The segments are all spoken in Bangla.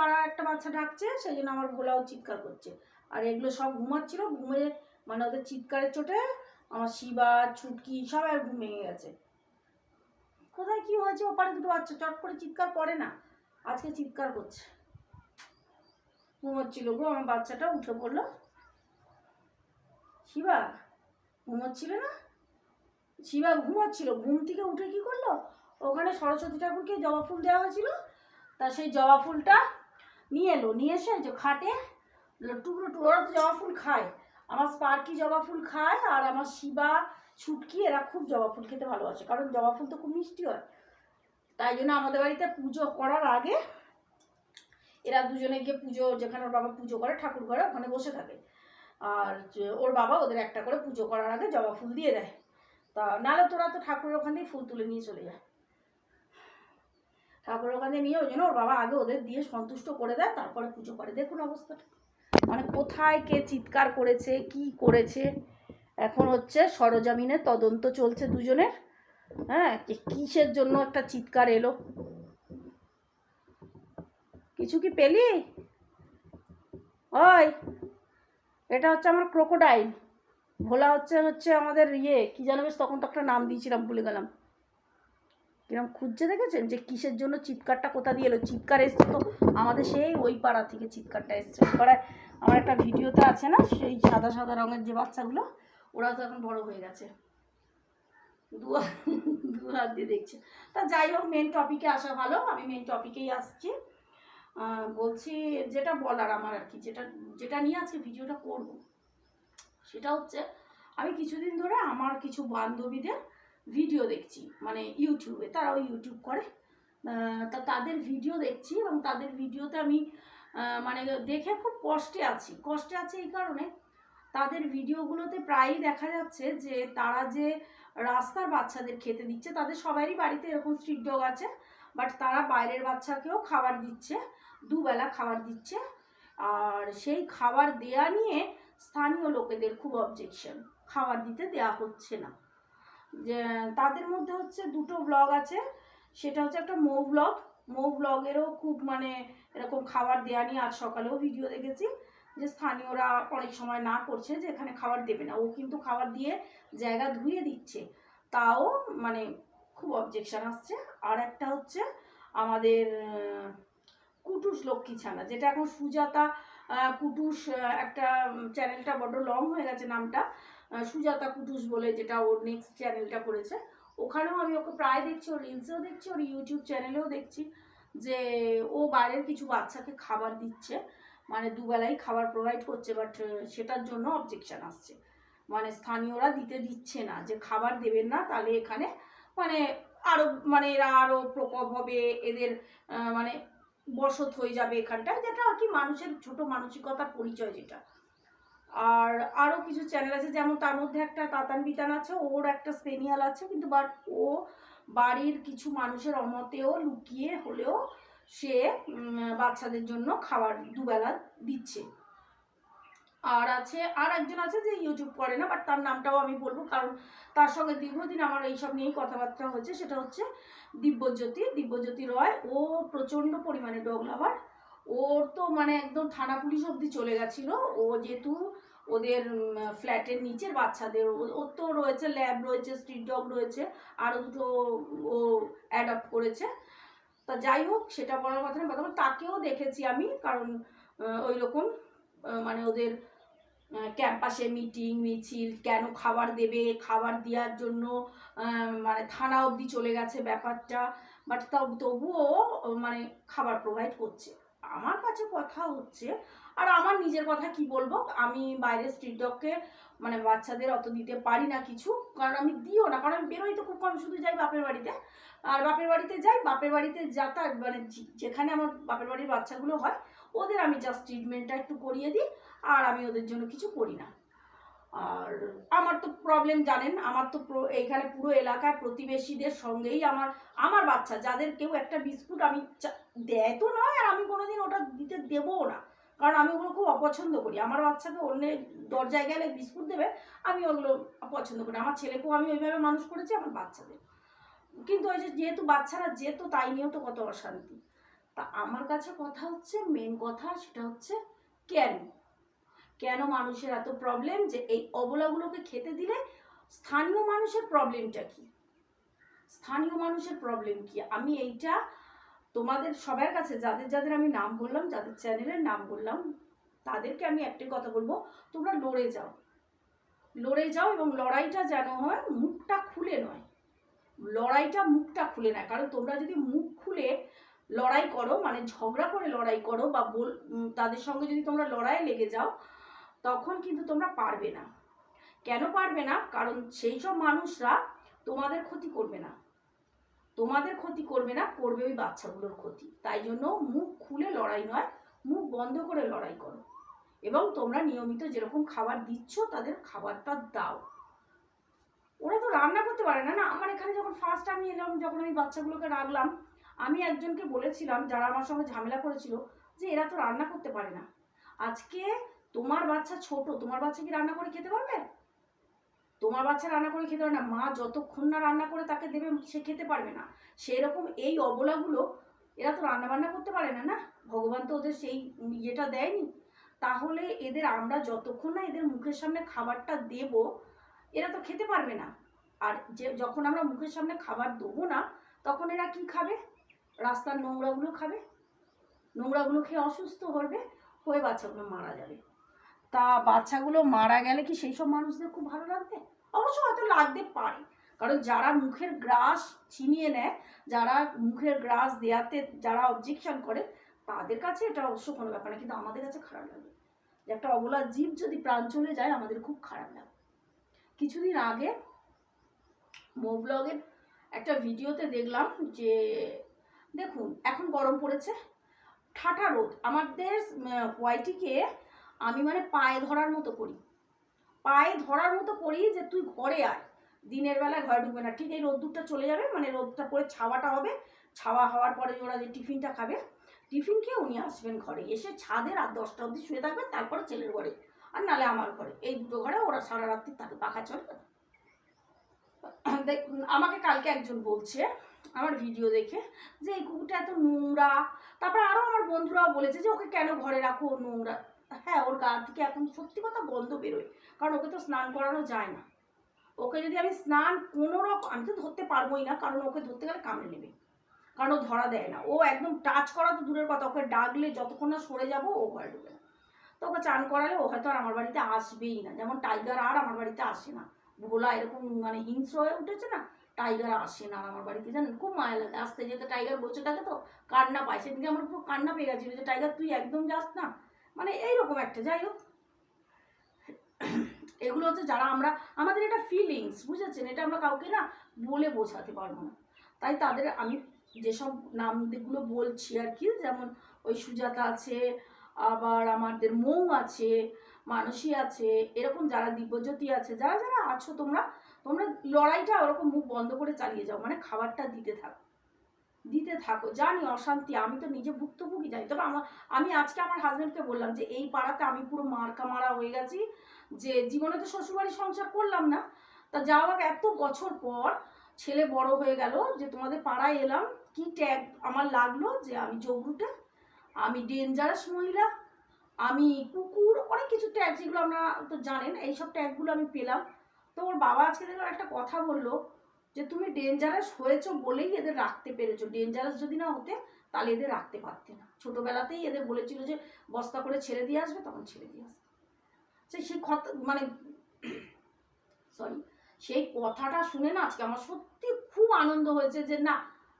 পাড়ার একটা বাচ্চা ডাকছে, সেই জন্য আমার ভোলাও চিৎকার করছে। আর এগুলো সব ঘুমাচ্ছিল, ঘুমিয়ে মানে ওদের চিৎকারের চোটে আমার শিবা ছুটকি সবাই ঘুম ভেঙে গেছে। কোথায় কি হয়েছে, ওপারে দুটো বাচ্চা চট করে চিৎকার করে না, আজকে চিৎকার করছে। ঘুমোচ্ছিল গো আমার বাচ্চাটা, উঠে পড়লো। শিবা ঘুমোচ্ছিল না, শিবা ঘুমোচ্ছিল, ঘুম থেকে উঠে কি করলো, ওখানে সরস্বতী ঠাকুরকে জবা ফুল দেওয়া হয়েছিল, তা সেই জবা ফুলটা নিয়ে এলো, নিয়ে এসে যে খাটে টুকরো টুকরো, ওরা তো জবা ফুল খায়, আমার স্পার্কি জবা ফুল খায়, আর আমার শিবা ছুটকি এরা খুব জবা ফুল খেতে ভালোবাসে, কারণ জবা ফুল তো খুব মিষ্টি হয়। তাই জন্য আমাদের বাড়িতে পুজো করার আগে এরা দুজনে গিয়ে পুজো, যেখানে ওর বাবা পুজো করে ঠাকুর ঘরে, ওখানে বসে থাকে, আর ওর বাবা ওদের একটা করে পুজো করার আগে জবা ফুল দিয়ে দেয়। তা নাহলে তোরা তো ঠাকুরের ওখান থেকে ফুল তুলে নিয়ে চলে যায়, ঠাকুরের ওখানে নিয়ে, ওই জন্য ওর বাবা আগে ওদের দিয়ে সন্তুষ্ট করে দেয়, তারপরে পুজো করে। দেখুন অবস্থাটা, মানে কোথায় কে চিৎকার করেছে কি করেছে, এখন হচ্ছে সরজমিনে তদন্ত চলছে দুজনের। হ্যাঁ, কিসের জন্য একটা চিৎকার এলো, কিছু কি পেলি? ওই এটা হচ্ছে আমার ক্রোকোডাইল, ভোলা হচ্ছে আমাদের কি জানো বেশ, তখন তো একটা নাম দিয়েছিলাম ভুলে গেলাম। কিরম খুঁজছে দেখেছেন যে কিসের জন্য চিৎকারটা কোথা দিয়ে এলো, চিৎকার এসছে তো আমাদের সেই ওই পাড়া থেকে চিৎকারটা এসছে। ওই পাড়ায় আমার একটা ভিডিওতে আছে না, সেই সাদা সাদা রঙের যে বাচ্চাগুলো, ওরা তো এখন বড় হয়ে গেছে, দু হাত দিয়ে দেখছে। তা যাই হোক, মেন টপিকে আসা ভালো, আমি মেন টপিকেই আসছি। বলছি যেটা বলার আমার আর কি, যেটা নিয়ে আজকে ভিডিওটা করব, সেটা হচ্ছে আমি কিছুদিন ধরে আমার কিছু বান্ধবীদের ভিডিও দেখছি, মানে ইউটিউবে, তারাও ইউটিউব করে, তা তাদের ভিডিও দেখছি, এবং তাদের ভিডিওতে আমি মানে দেখে খুব কষ্টে আছি এই কারণে, তাদের ভিডিওগুলোতে প্রায়ই দেখা যাচ্ছে যে তারা যে রাস্তার বাচ্চাদের খেতে দিচ্ছে, তাদের সবারই বাড়িতে এরকম স্ট্রিট ডগ আছে, বাট তারা বাইরের বাচ্চাকেও খাবার দিচ্ছে, দুবেলা খাবার দিচ্ছে, আর সেই খাবার দেয়া নিয়ে স্থানীয় লোকেদের খুব অবজেকশন, খাবার দিতে দেয়া হচ্ছে না। যে তাদের মধ্যে হচ্ছে দুটো ব্লগ আছে, সেটা হচ্ছে একটা মৌ ব্লগেরও খুব মানে এরকম খাবার দেয়া নিয়ে আজ সকালেও ভিডিও দেখেছি, যে স্থানীয়রা অনেক সময় না করছে যে এখানে খাবার দেবে না, ও কিন্তু খাবার দিয়ে জায়গা ধুয়ে দিচ্ছে, তাও মানে খুব অবজেকশন আসছে। আর একটা হচ্ছে আমাদের কুটুস লক্ষ্মী ছানা, যেটা এখন সুজাতা কুটুস, একটা চ্যানেলটা বড্ড লং হয়ে গেছে নামটা, সুজাতা কুটুস বলে, যেটা ওর নেক্সট চ্যানেলটা করেছে, ওখানেও আমি ওকে প্রায় দেখছি, ওর রিলসেও দেখছি, ওর ইউটিউব চ্যানেলেও দেখছি, যে ও বাইরের কিছু বাচ্চাকে খাবার দিচ্ছে, মানে দুবেলাই খাবার প্রোভাইড করছে, বাট সেটার জন্য অবজেকশন আসছে, মানে স্থানীয়রা দিতে দিচ্ছে না, যে খাবার দেবেন না, তাহলে এখানে মানে আরও মানে এরা আরও প্রকোপ হবে, এদের মানে বসত হয়ে যাবে এখানটায়, যেটা আর কি মানুষের ছোট মানসিকতার পরিচয় যেটা। আর আরও কিছু চ্যানেল আছে, যেমন তার মধ্যে একটা তাতান বিতান আছে, ওর একটা স্পেনিয়াল আছে, কিন্তু বাট ও বাড়ির কিছু মানুষের অমতেও লুকিয়ে হলেও সে বাচ্চাদের জন্য খাবার দুবেলা দিচ্ছে। আর একজন আছে যে ইউটিউব করে না, বাট তার নামটাও আমি বলবো, কারণ তার সঙ্গে দীর্ঘদিন আমার এইসব নিয়েই কথাবার্তা হয়েছে, সেটা হচ্ছে দিব্যজ্যোতি রয়। ও প্রচণ্ড পরিমাণে ডগ লাভার, ওর তো মানে একদম থানা পুলিশ অবধি চলে গেছিলো, ও যেহেতু ওদের ফ্ল্যাটের নিচের বাচ্চাদের, ওর তো রয়েছে ল্যাব রয়েছে, স্ট্রিট ডগ রয়েছে, আরও দুটো ও অ্যাডপ্ট করেছে। তা যাই হোক, সেটা বলার কথা না, তখন তাকেও দেখেছি আমি, কারণ ওই রকম মানে ওদের ক্যাম্পাসে মিটিং মিছিল, কেন খাবার দেবে, খাবার দেওয়ার জন্য মানে থানা অবধি চলে গেছে ব্যাপারটা, বাট তবুও মানে খাবার প্রোভাইড করছে। আমার কাছে কথা হচ্ছে, আর আমার নিজের কথা কি বলবো, আমি বাইরে স্ট্রিট ডগকে মানে বাচ্চাদের অত দিতে পারি না কিছু, কারণ আমি দিও না, কারণ আমি বেরোই তো খুব কম, শুধু যাই বাপের বাড়িতে, আর বাপের বাড়িতে যাতায়াত মানে যেখানে আমার বাপের বাড়ির বাচ্চাগুলো হয়, ওদের আমি জাস্ট ট্রিটমেন্টটা একটু করিয়ে দিই, আর আমি ওদের জন্য কিছু করি না। আর আমার তো প্রবলেম জানেন, আমার তো এইখানে পুরো এলাকায় প্রতিবেশীদের সঙ্গেই আমার বাচ্চা যাদের কেউ একটা বিস্কুট আমি দেয় তো নয়, আর আমি কোনোদিন ওটা দিতে দেবও না, কারণ আমি ওগুলো খুব অপছন্দ করি। আমার বাচ্চাকে অন্যের দরজায় গেলে বিস্কুট দেবে, আমি ওগুলো পছন্দ করি। আমার ছেলেকেও আমি ওইভাবে মানুষ করেছি, আমার বাচ্চাদের। কিন্তু ওই যেহেতু বাচ্চারা যেত, তাই নিয়েও তো কত অশান্তি। তা আমার কাছে কথা হচ্ছে, মেন কথা সেটা হচ্ছে কেন কেন মানুষের এত প্রবলেম, যে এই অবলাগুলোকে খেতে দিলে স্থানীয় মানুষের প্রবলেমটা কি, স্থানীয় মানুষের প্রবলেম কি। আমি এইটা তোমাদের সবার কাছে, যাদের যাদের আমি নাম বললাম, যাদের চ্যানেলের নাম বললাম, তাদেরকে আমি একটাই কথা বলবো, তোমরা লড়ে যাও, লড়ে যাও, এবং লড়াইটা যেন হয় মুখটা খুলে নয়, লড়াইটা মুখটা খুলে নয়। কারণ তোমরা যদি মুখ খুলে লড়াই করো, মানে ঝগড়া করে লড়াই করো, বা তাদের সঙ্গে যদি তোমরা লড়াইয়ে লেগে যাও, তখন কিন্তু তোমরা পারবে না। কেন পারবে না? কারণ সেই সব মানুষরা তোমাদের ক্ষতি করবে না, তোমাদের ক্ষতি করবে না, করবে ওই বাচ্চাগুলোর ক্ষতি। তাই জন্য মুখ খুলে লড়াই নয়, মুখ বন্ধ করে লড়াই করো, এবং তোমরা নিয়মিত যেরকম খাবার দিচ্ছ তাদের খাবারটা দাও। ওরা তো রান্না করতে পারে না। না, আমার এখানে যখন ফার্স্ট আমি এলাম, যখন আমি বাচ্চাগুলোকে রাখলাম, আমি একজনকে বলেছিলাম, যারা আমার সঙ্গে ঝামেলা করেছিল, যে এরা তো রান্না করতে পারে না। আজকে তোমার বাচ্চা ছোট, তোমার বাচ্চা কি রান্না করে খেতে পারবে? তোমার বাচ্চা রান্না করে খেতে পারে না, মা যতক্ষণ না রান্না করে তাকে দেবে সে খেতে পারবে না। সেই রকম এই অবলাগুলো, এরা তো রান্না বান্না করতে পারে না। না, ভগবান তো ওদের সেই ইয়েটা দেয়নি। তাহলে এদের আমরা যতক্ষণ না এদের মুখের সামনে খাবারটা দেব, এরা তো খেতে পারবে না। আর যে যখন আমরা মুখের সামনে খাবার দেবো না, তখন এরা কি খাবে? রাস্তার নোংরাগুলো খাবে, নোংরাগুলো খেয়ে অসুস্থ হবে, হয়ে বাচ্চাগুলো মারা যাবে। তা বাচ্চাগুলো মারা গেলে কি সেই সব মানুষদের খুব ভালো লাগবে? অবশ্য হয়তো লাগতে পারে, কারণ যারা মুখের গ্রাস ছিনিয়ে নেয়, যারা মুখের গ্রাস দেওয়াতে যারা অবজেকশন করে, তাদের কাছে এটা অবশ্য কোনো ব্যাপার না, কিন্তু আমাদের কাছে খারাপ লাগে যে একটা অবলা জীব যদি প্রাণ চলে যায়, আমাদের খুব খারাপ লাগে। কিছুদিন আগে মো ব্লগের একটা ভিডিওতে দেখলাম যে, দেখুন এখন গরম পড়েছে, ঠাটা রোদ, আমাদের হোয়াইটিকে আমি মানে পায়ে ধরার মতো করি, পায়ে ধরার মতো করি যে তুই ঘরে আয়, দিনের বেলা ঘরে ঢুকবে না। ঠিক এই রোদ্দুরটা চলে যাবে, মানে রোদটা পরে ছাওয়াটা হবে, ছাওয়া হওয়ার পরে ওরা যে টিফিনটা খাবে, টিফিন খেয়ে উনি আসবেন ঘরে, এসে ছাদে রাত 10টা অবধি শুয়ে থাকবেন, তারপরে ছেলের ঘরে, আর নালে আমার ঘরে, এই দুটো ঘরে ওরা সারা রাত্রি থাকে, পাখা চলবে। আমাকে কালকে একজন বলছে আমার ভিডিও দেখে যে এই কুকুরটা এত নোংরা, তারপর আরও আমার বন্ধুরাও বলেছে যে ওকে কেন ঘরে রাখো, নোংরা। হ্যাঁ, ওর গা থেকে এখন সত্যি কথা গন্ধ বেরোয়, কারণ ওকে তো স্নান করানো যায় না। ওকে যদি আমি স্নান কোনো রকম, আমি তো ধরতে পারবোই না, কারণ ওকে ধরতে গেলে কামড়ে নেবে, কারণ ও ধরা দেয় না, ও একদম টাচ করা তো দূরের কথা, ওকে ডাকলে যতক্ষণ না সরে যাবো ও ঘরে ঢুকে না। তো ওকে চান করালে ও হয়তো আর আমার বাড়িতে আসবেই না, যেমন টাইগার আর আমার বাড়িতে আসে না, ভোলা এরকম মানে হিংস্র হয়ে উঠেছে না, টাইগার আসে না আমার বাড়িতে, জানেন খুব মায়া লাগে আসতে যেতে, টাইগার বসে থাকে তো কান্না পায়, সেদিকে আমার পুরো কান্না পেয়ে গেছিলো যে টাইগার তুই একদম যাস না, মানে এইরকম একটা। যাই হোক, এগুলো হচ্ছে যারা আমরা, আমাদের এটা ফিলিংস, বুঝেছেন, এটা আমরা কাউকে না বলে বোঝাতে পারবো না। তাই তাদের আমি যেসব নামগুলো বলছি আর কি, যেমন ওই সুজাতা আছে, আবার আমাদের মৌ আছে, মানসী আছে, এরকম যারা দিব্যজ্যোতি আছে, যারা যারা আছো তোমরা, তোমরা লড়াইটা ওরকম মুখ বন্ধ করে চালিয়ে যাও, মানে খাবারটা দিতে থাকো, দিতে থাকো। জানি অশান্তি, আমি তো নিজে ভুক্তভোগী জানি, তবে আমি আজকে আমার হাজব্যান্ডকে বললাম যে এই পাড়াতে আমি পুরো মার্কা মারা হয়ে গেছি, যে জীবনে তো শ্বশুরবাড়ি সংসার করলাম না, তা যাওয়ার এত বছর পর ছেলে বড় হয়ে গেল, যে তোমাদের পাড়ায় এলাম, কি ট্যাগ আমার লাগলো, যে আমি জগরুটে, আমি ডেঞ্জারাস মহিলা, আমি কুকুর, অনেক কিছু ট্যাগ যেগুলো আপনারা তো জানেন, এইসব ট্যাগগুলো আমি পেলাম। তো ওর বাবা আজকে দেখলাম একটা কথা বললো, যে তুমি ডেঞ্জারাস হয়েছো বলেই এদের রাখতে পেরেছো, ডেঞ্জারাস যদি না হতে তাহলে এদের রাখতে পারতে না। ছোটোবেলাতেই এদের বলেছিল যে বস্তা করে ছেড়ে দিয়ে আসবে, তখন ছেড়ে দিয়ে আসবে। সেই কথা মানে সরি, সেই কথাটা শুনে না আজকে আমার সত্যি খুব আনন্দ হয়েছে, যে না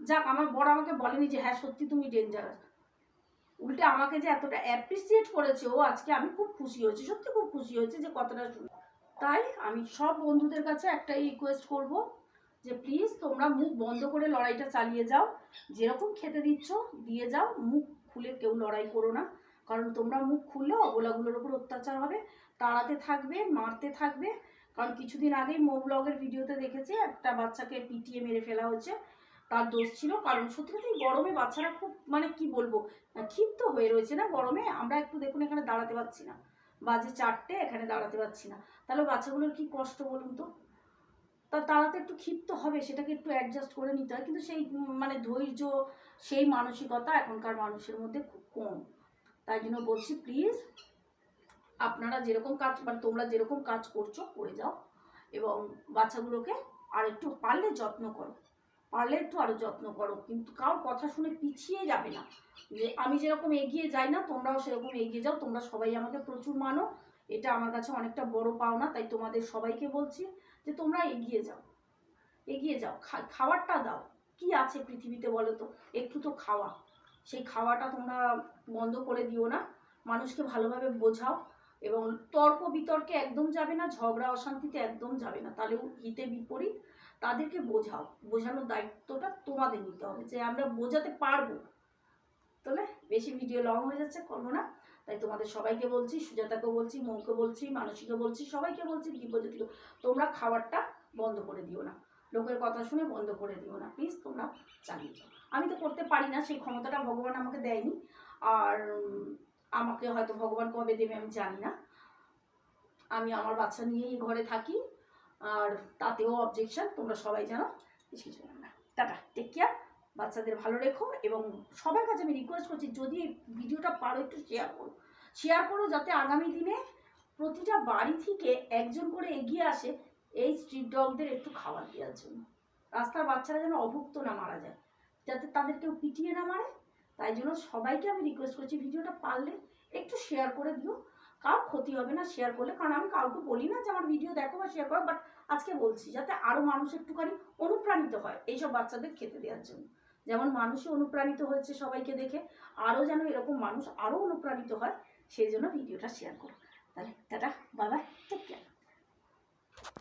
যাক, আমার বড় আমাকে বলেনি যে হ্যাঁ সত্যি তুমি ডেঞ্জারাস, উল্টে আমাকে যে এতটা অ্যাপ্রিসিয়েট করেছে ও, আজকে আমি খুব খুশি হয়েছি, সত্যি খুব খুশি হয়েছে যে কথাটা শুনে। তাই আমি সব বন্ধুদের কাছে একটাই রিকোয়েস্ট করব, যে প্লিজ তোমরা মুখ বন্ধ করে লড়াইটা চালিয়ে যাও, যেরকম খেতে দিচ্ছ দিয়ে যাও, মুখ খুলে কেউ লড়াই করো না, কারণ তোমরা মুখ খুললে অবলাগুলোর ওপর অত্যাচার হবে, তাড়াতে থাকবে, মারতে থাকবে। কারণ কিছুদিন আগেই মো ব্লগের ভিডিওতে দেখেছি একটা বাচ্চাকে পিটিয়ে মেরে ফেলা হয়েছে, তার দোষ ছিল, কারণ সত্যি কথা গরমে বাচ্চারা খুব মানে কি বলবো ক্ষিপ্ত হয়ে রয়েছে না গরমে, আমরা একটু দেখুন এখানে দাঁড়াতে পারছি না, বাজে 4টে, এখানে দাঁড়াতে পারছি না, তাহলে বাচ্চাগুলোর কি কষ্ট বলুন তো। তারা তো একটু ক্ষিপ্ত হবে, সেটাকে একটু অ্যাডজাস্ট করে নিতে হয়, কিন্তু সেই মানে ধৈর্য, সেই মানসিকতা এখনকার মানুষের মধ্যে খুব কম। তাই জন্য বলছি প্লিজ আপনারা যেরকম কাজ মানে তোমরা যেরকম কাজ করছো করে যাও, এবং বাচ্চাগুলোকে আর একটু পারলে যত্ন করো, পারলে একটু আরও যত্ন করো, কিন্তু কারোর কথা শুনে পিছিয়ে যাবে না। যে আমি যেরকম এগিয়ে যাই না তোমরাও সেরকম এগিয়ে যাও। তোমরা সবাই আমাকে প্রচুর মানো, এটা আমার কাছে অনেকটা বড় পাওনা। তাই তোমাদের সবাইকে বলছি যে তোমরা এগিয়ে যাও, এগিয়ে যাও, খাবারটা দাও। কি আছে পৃথিবীতে বলো তো, একটু তো খাওয়া, সেই খাওয়াটা তোমরা বন্ধ করে দিও না। মানুষকে ভালোভাবে বোঝাও, এবং তর্ক বিতর্কে একদম যাবে না, ঝগড়া অশান্তিতে একদম যাবে না, তাহলেও হিতে বিপরীত। তাদেরকে বোঝাও, বোঝানোর দায়িত্বটা তোমাদের নিতে হবে, যে আমরা বোঝাতে পারবো। তবে বেশি ভিডিও লং হয়ে যাচ্ছে, করবো না। তাই তোমাদের সবাইকে বলছি, সুজাতাকেও বলছি, মৌকে বলছি, মানসীকে বলছি, সবাইকে বলছি, দিব্যজ্যোতিকে, তোমরা খাবারটা বন্ধ করে দিও না, লোকের কথা শুনে বন্ধ করে দিও না, প্লিজ তোমরা চালিয়ে যাও। আমি তো করতে পারি না, সেই ক্ষমতাটা ভগবান আমাকে দেয়নি, আর আমাকে হয়তো ভগবান কবে দেবে আমি জানি না। আমি আমার বাচ্চা নিয়েই ঘরে থাকি, আর তাতেও অবজেকশন, তোমরা সবাই জানো, কিছু জানো না। টাটা, টেক কেয়ার, বাচ্চাদের ভালো রেখো, এবং সবার কাছে আমি রিকোয়েস্ট করছি যদি এই ভিডিওটা পারো একটু শেয়ার করো, যাতে আগামী দিনে প্রতিটা বাড়ি থেকে একজন করে এগিয়ে আসে এই স্ট্রিট ডগদের একটু খাবার দেওয়ার জন্য। রাস্তার বাচ্চারা যেন অভুক্ত না মারা যায়, যাতে তাদের কেউ পিটিয়ে না মারে। তাই জন্য সবাইকে আমি রিকোয়েস্ট করছি ভিডিওটা পারলে একটু শেয়ার করে দিও, কারোর ক্ষতি হবে না শেয়ার করলে। কারণ আমি কাউকে বলি না যে আমার ভিডিও দেখো বা শেয়ার করো, বাট আজকে বলছি যাতে আরও মানুষ একটুখানি অনুপ্রাণিত হয় এইসব বাচ্চাদের খেতে দেওয়ার জন্য। যেমন মানুষই অনুপ্রাণিত হয়েছে সবাইকে দেখে, আরও যেন এরকম মানুষ আরও অনুপ্রাণিত হয়, সেই জন্য ভিডিওটা শেয়ার করো। তাহলে টাটা, বাই বাই।